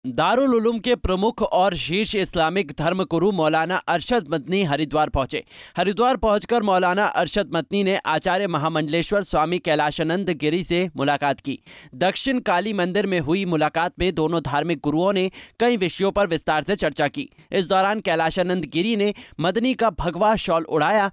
दारुल उलूम के प्रमुख और शीर्ष इस्लामिक धर्मगुरु मौलाना अरशद मदनी हरिद्वार पहुंचे। हरिद्वार पहुंचकर मौलाना अरशद मदनी ने आचार्य महामंडलेश्वर स्वामी कैलाशानंद गिरी से मुलाकात की। दक्षिण काली मंदिर में हुई मुलाकात में दोनों धार्मिक गुरुओं ने कई विषयों पर विस्तार से चर्चा की। इस दौरान कैलाशानंद गिरी ने मदनी का भगवा शॉल उड़ाया।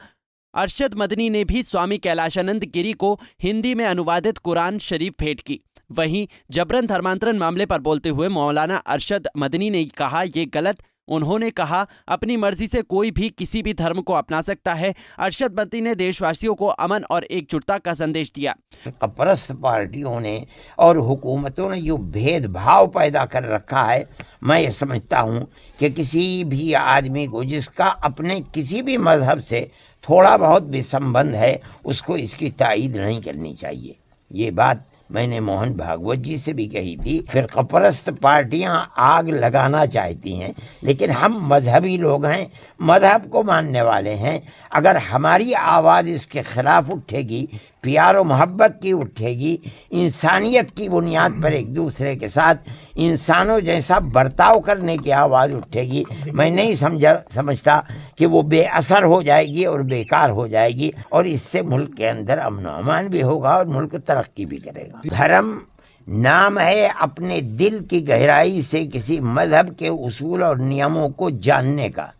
अरशद मदनी ने भी स्वामी कैलाशानंद गिरी को हिंदी में अनुवादित कुरान शरीफ भेंट की। वहीं जबरन धर्मांतरण मामले पर बोलते हुए मौलाना अरशद मदनी ने कहा, ये गलत। उन्होंने कहा, अपनी मर्जी से कोई भी किसी भी धर्म को अपना सकता है। अरशद मदनी ने देशवासियों को अमन और एकजुटता का संदेश दिया। परस्त पार्टियों ने और हुकूमतों ने जो भेदभाव पैदा कर रखा है, मैं ये समझता हूँ कि किसी भी आदमी को जिसका अपने किसी भी मजहब से थोड़ा बहुत भी संबंध है, उसको इसकी तायीद नहीं करनी चाहिए। ये बात मैंने मोहन भागवत जी से भी कही थी। फिरकापरस्त पार्टियां आग लगाना चाहती हैं, लेकिन हम मजहबी लोग हैं, मजहब को मानने वाले हैं। अगर हमारी आवाज़ इसके खिलाफ उठेगी, प्यार और मोहब्बत की उठेगी, इंसानियत की बुनियाद पर एक दूसरे के साथ इंसानों जैसा बर्ताव करने की आवाज़ उठेगी, मैं नहीं समझता कि वो बेअसर हो जाएगी और बेकार हो जाएगी, और इससे मुल्क के अंदर अमन व अमान भी होगा और मुल्क तरक्की भी करेगा। धर्म नाम है अपने दिल की गहराई से किसी मजहब के उसूल और नियमों को जानने का।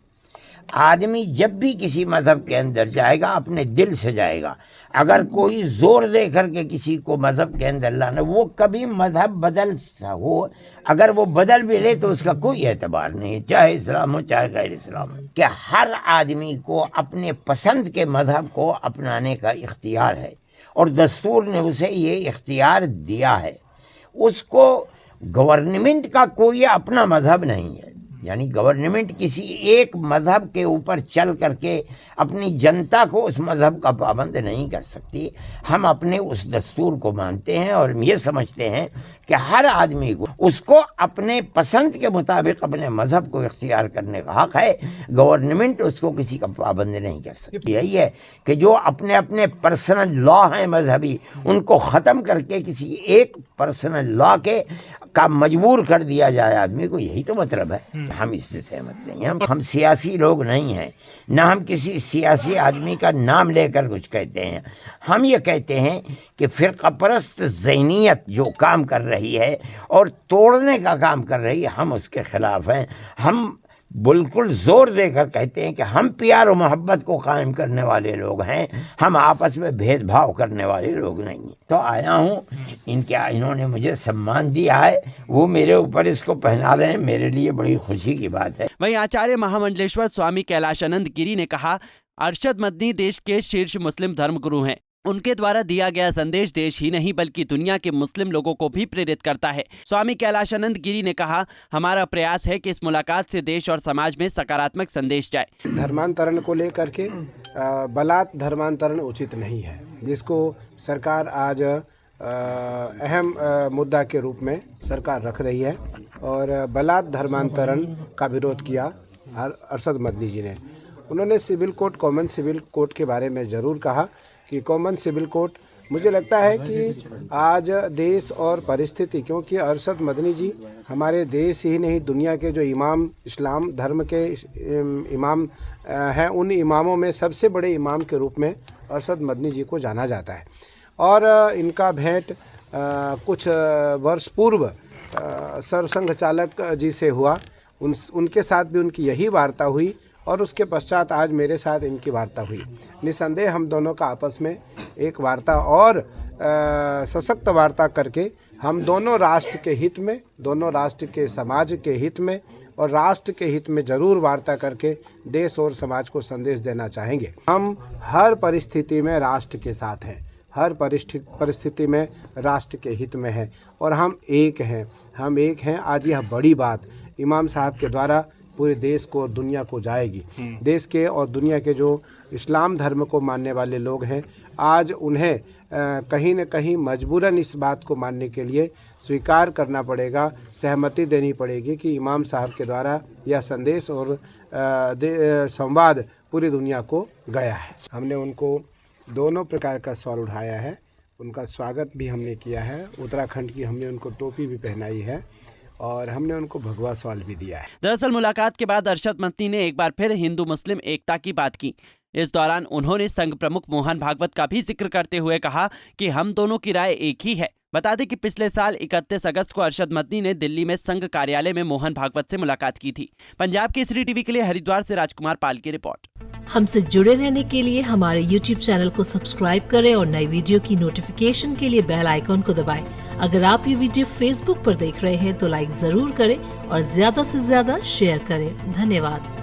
आदमी जब भी किसी मजहब के अंदर जाएगा, अपने दिल से जाएगा। अगर कोई जोर दे करके किसी को मजहब के अंदर लाना, वो कभी मजहब बदल हो, अगर वो बदल भी ले तो उसका कोई एतबार नहीं है, चाहे इस्लाम हो चाहे गैर इस्लाम हो। कि हर आदमी को अपने पसंद के मजहब को अपनाने का इख्तियार है और दस्तूर ने उसे ये इख्तियार दिया है। उसको गवर्नमेंट का कोई अपना मजहब नहीं है, यानी गवर्नमेंट किसी एक मजहब के ऊपर चल करके अपनी जनता को उस मजहब का पाबंद नहीं कर सकती। हम अपने उस दस्तूर को मानते हैं और ये समझते हैं कि हर आदमी को उसको अपने पसंद के मुताबिक अपने मजहब को इख्तियार करने का हक है। गवर्नमेंट उसको किसी का पाबंद नहीं कर सकती। यही है कि जो अपने अपने पर्सनल लॉ हैं मजहबी, उनको ख़त्म करके किसी एक पर्सनल लॉ के का मजबूर कर दिया जाए आदमी को, यही तो मतलब है। हम इससे सहमत नहीं हैं। हम सियासी लोग नहीं हैं, ना हम किसी सियासी आदमी का नाम लेकर कुछ कहते हैं। हम ये कहते हैं कि फिरकापरस्त ज़हनियत जो काम कर रही है और तोड़ने का काम कर रही है, हम उसके खिलाफ हैं। हम बिल्कुल जोर देकर कहते हैं कि हम प्यार और मोहब्बत को कायम करने वाले लोग हैं, हम आपस में भेदभाव करने वाले लोग नहीं हैं। तो आया हूँ, इन्होंने मुझे सम्मान दिया है, वो मेरे ऊपर इसको पहना रहे हैं, मेरे लिए बड़ी खुशी की बात है। वहीं आचार्य महामंडलेश्वर स्वामी कैलाशानंद गिरी ने कहा, अरशद मदनी देश के शीर्ष मुस्लिम धर्मगुरु हैं। उनके द्वारा दिया गया संदेश देश ही नहीं बल्कि दुनिया के मुस्लिम लोगों को भी प्रेरित करता है। स्वामी कैलाशानंद गिरी ने कहा, हमारा प्रयास है कि इस मुलाकात से देश और समाज में सकारात्मक संदेश जाए। धर्मांतरण को लेकर के बलात् धर्मांतरण उचित नहीं है, जिसको सरकार आज अहम मुद्दा के रूप में सरकार रख रही है, और बलात् धर्मांतरण का विरोध किया अरशद मदनी जी ने। उन्होंने civil code, common civil code के बारे में ज़रूर कहा कि कॉमन सिविल कोड, मुझे लगता है कि आज देश और परिस्थिति, क्योंकि अरशद मदनी जी हमारे देश ही नहीं दुनिया के जो इमाम, इस्लाम धर्म के इमाम हैं, उन इमामों में सबसे बड़े इमाम के रूप में अरशद मदनी जी को जाना जाता है। और इनका भेंट कुछ वर्ष पूर्व सरसंघ चालक जी से हुआ, उनके साथ भी उनकी यही वार्ता हुई, और उसके पश्चात आज मेरे साथ इनकी वार्ता हुई। निसंदेह हम दोनों का आपस में एक वार्ता और सशक्त वार्ता करके हम दोनों राष्ट्र के हित में, दोनों राष्ट्र के समाज के हित में और राष्ट्र के हित में ज़रूर वार्ता करके देश और समाज को संदेश देना चाहेंगे। हम हर परिस्थिति में राष्ट्र के साथ हैं, हर परिस्थिति में राष्ट्र के हित में हैं, और हम एक हैं, हम एक हैं। आज यह बड़ी बात इमाम साहब के द्वारा पूरे देश को और दुनिया को जाएगी। देश के और दुनिया के जो इस्लाम धर्म को मानने वाले लोग हैं, आज उन्हें कहीं न कहीं मजबूरन इस बात को मानने के लिए स्वीकार करना पड़ेगा, सहमति देनी पड़ेगी कि इमाम साहब के द्वारा यह संदेश और संवाद पूरी दुनिया को गया है। हमने उनको दोनों प्रकार का सवाल उठाया है, उनका स्वागत भी हमने किया है। उत्तराखंड की हमने उनको टोपी भी पहनाई है, और हमने उनको भगवा सवाल भी दिया है। दरअसल मुलाकात के बाद अरशद मतनी ने एक बार फिर हिंदू मुस्लिम एकता की बात की। इस दौरान उन्होंने संघ प्रमुख मोहन भागवत का भी जिक्र करते हुए कहा कि हम दोनों की राय एक ही है। बता दें कि पिछले साल 31 अगस्त को अरशद मतनी ने दिल्ली में संघ कार्यालय में मोहन भागवत से मुलाकात की थी। पंजाब केसरी टीवी के लिए हरिद्वार से राजकुमार पाल की रिपोर्ट। हमसे जुड़े रहने के लिए हमारे YouTube चैनल को सब्सक्राइब करें और नई वीडियो की नोटिफिकेशन के लिए बेल आइकॉन को दबाएं। अगर आप ये वीडियो Facebook पर देख रहे हैं तो लाइक जरूर करें और ज्यादा से ज्यादा शेयर करें। धन्यवाद।